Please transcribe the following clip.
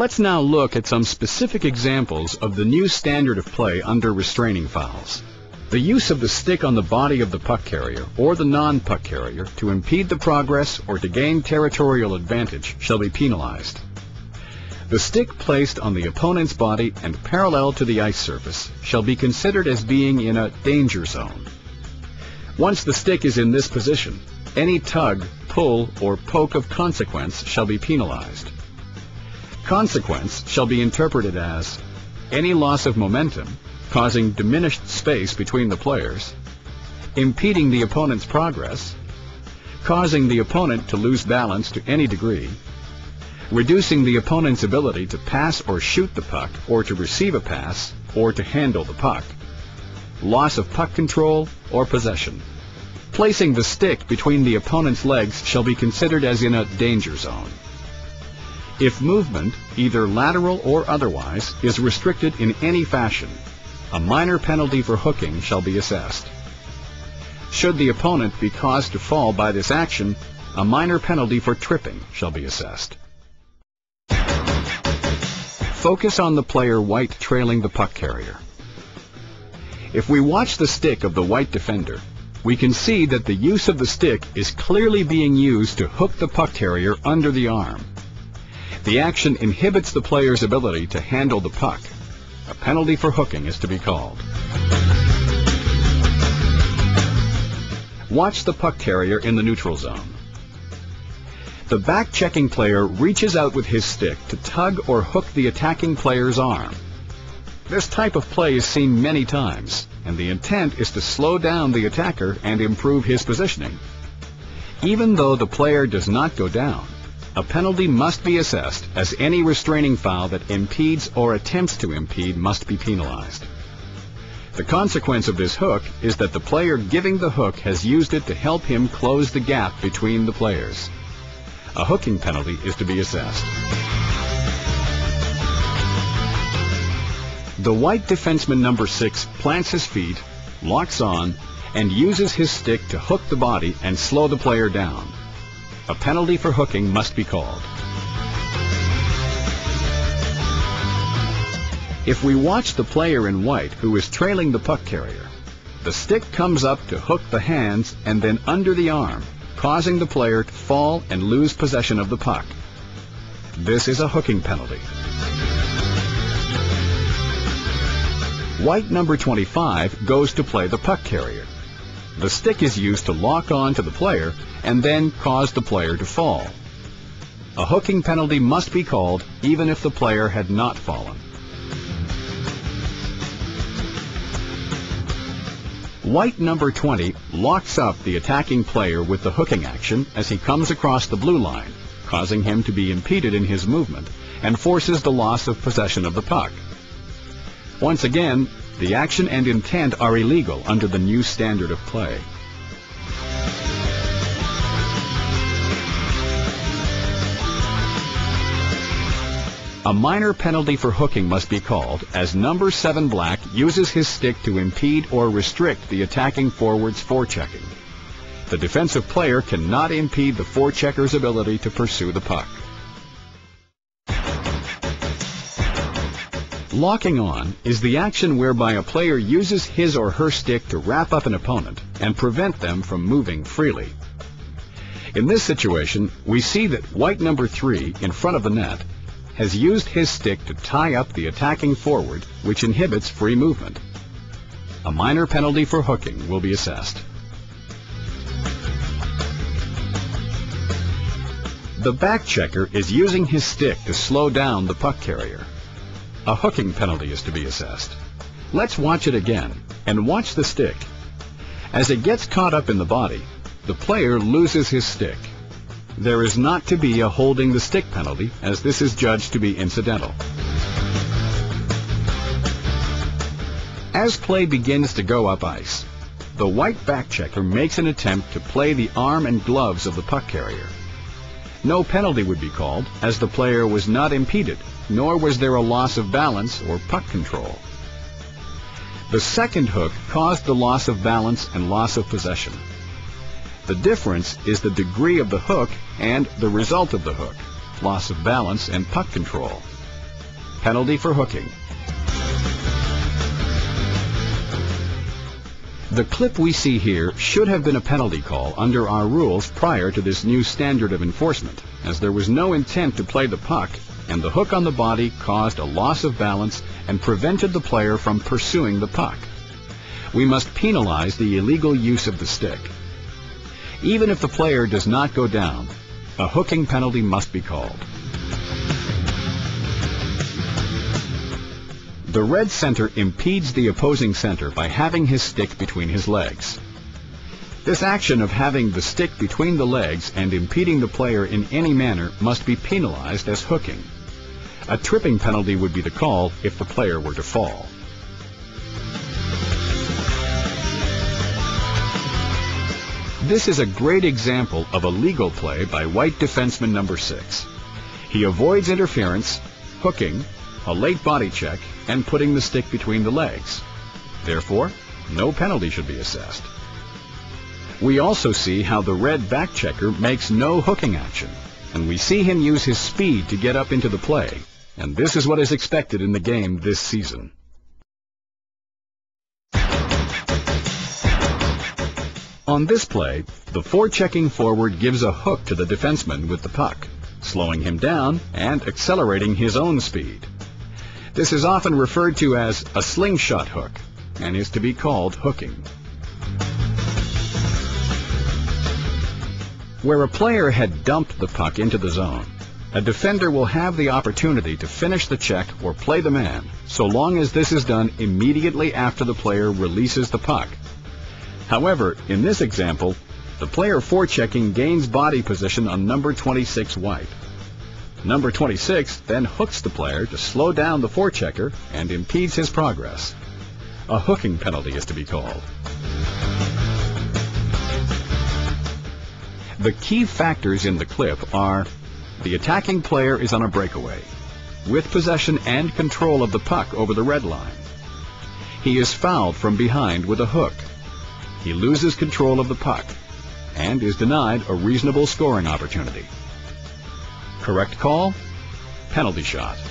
Let's now look at some specific examples of the new standard of play under restraining fouls. The use of the stick on the body of the puck carrier or the non-puck carrier to impede the progress or to gain territorial advantage shall be penalized. The stick placed on the opponent's body and parallel to the ice surface shall be considered as being in a danger zone. Once the stick is in this position, any tug, pull, or poke of consequence shall be penalized. Consequence shall be interpreted as any loss of momentum, causing diminished space between the players, impeding the opponent's progress, causing the opponent to lose balance to any degree, reducing the opponent's ability to pass or shoot the puck, or to receive a pass, or to handle the puck, loss of puck control or possession. Placing the stick between the opponent's legs shall be considered as in a danger zone. If movement, either lateral or otherwise, is restricted in any fashion, a minor penalty for hooking shall be assessed. Should the opponent be caused to fall by this action, a minor penalty for tripping shall be assessed. Focus on the player white trailing the puck carrier. If we watch the stick of the white defender, we can see that the use of the stick is clearly being used to hook the puck carrier under the arm. The action inhibits the player's ability to handle the puck. A penalty for hooking is to be called. Watch the puck carrier in the neutral zone. The back-checking player reaches out with his stick to tug or hook the attacking player's arm. This type of play is seen many times, and the intent is to slow down the attacker and improve his positioning. Even though the player does not go down, a penalty must be assessed, as any restraining foul that impedes or attempts to impede must be penalized. The consequence of this hook is that the player giving the hook has used it to help him close the gap between the players. A hooking penalty is to be assessed. The white defenseman number 6 plants his feet, locks on, and uses his stick to hook the body and slow the player down. A penalty for hooking must be called. If we watch the player in white who is trailing the puck carrier, the stick comes up to hook the hands and then under the arm, causing the player to fall and lose possession of the puck. This is a hooking penalty. White number 25 goes to play the puck carrier. The stick is used to lock on to the player and then cause the player to fall. A hooking penalty must be called even if the player had not fallen. White number 20 locks up the attacking player with the hooking action as he comes across the blue line, causing him to be impeded in his movement and forces the loss of possession of the puck. Once again, the action and intent are illegal under the new standard of play. A minor penalty for hooking must be called, as number 7 black uses his stick to impede or restrict the attacking forward's forechecking. The defensive player cannot impede the forechecker's ability to pursue the puck. Locking on is the action whereby a player uses his or her stick to wrap up an opponent and prevent them from moving freely. In this situation, we see that white number 3 in front of the net has used his stick to tie up the attacking forward, which inhibits free movement. A minor penalty for hooking will be assessed. The back checker is using his stick to slow down the puck carrier. A hooking penalty is to be assessed. Let's watch it again, and watch the stick. As it gets caught up in the body, the player loses his stick. There is not to be a holding the stick penalty, as this is judged to be incidental. As play begins to go up ice, the white back checker makes an attempt to play the arm and gloves of the puck carrier. No penalty would be called, as the player was not impeded, nor was there a loss of balance or puck control. The second hook caused the loss of balance and loss of possession. The difference is the degree of the hook and the result of the hook, loss of balance and puck control. Penalty for hooking. The clip we see here should have been a penalty call under our rules prior to this new standard of enforcement, as there was no intent to play the puck, and the hook on the body caused a loss of balance and prevented the player from pursuing the puck. We must penalize the illegal use of the stick. Even if the player does not go down, a hooking penalty must be called. The red center impedes the opposing center by having his stick between his legs. This action of having the stick between the legs and impeding the player in any manner must be penalized as hooking. A tripping penalty would be the call if the player were to fall. This is a great example of a legal play by white defenseman number 6. He avoids interference, hooking, a late body check, and putting the stick between the legs. Therefore, no penalty should be assessed. We also see how the red back checker makes no hooking action, and we see him use his speed to get up into the play, and this is what is expected in the game this season. On this play, the forechecking forward gives a hook to the defenseman with the puck, slowing him down and accelerating his own speed. This is often referred to as a slingshot hook and is to be called hooking. Where a player had dumped the puck into the zone, a defender will have the opportunity to finish the check or play the man, so long as this is done immediately after the player releases the puck. However, in this example, the player forechecking gains body position on number 26 white. Number 26 then hooks the player to slow down the forechecker and impedes his progress. A hooking penalty is to be called. The key factors in the clip are: the attacking player is on a breakaway, with possession and control of the puck over the red line. He is fouled from behind with a hook. He loses control of the puck and is denied a reasonable scoring opportunity. Correct call: penalty shot.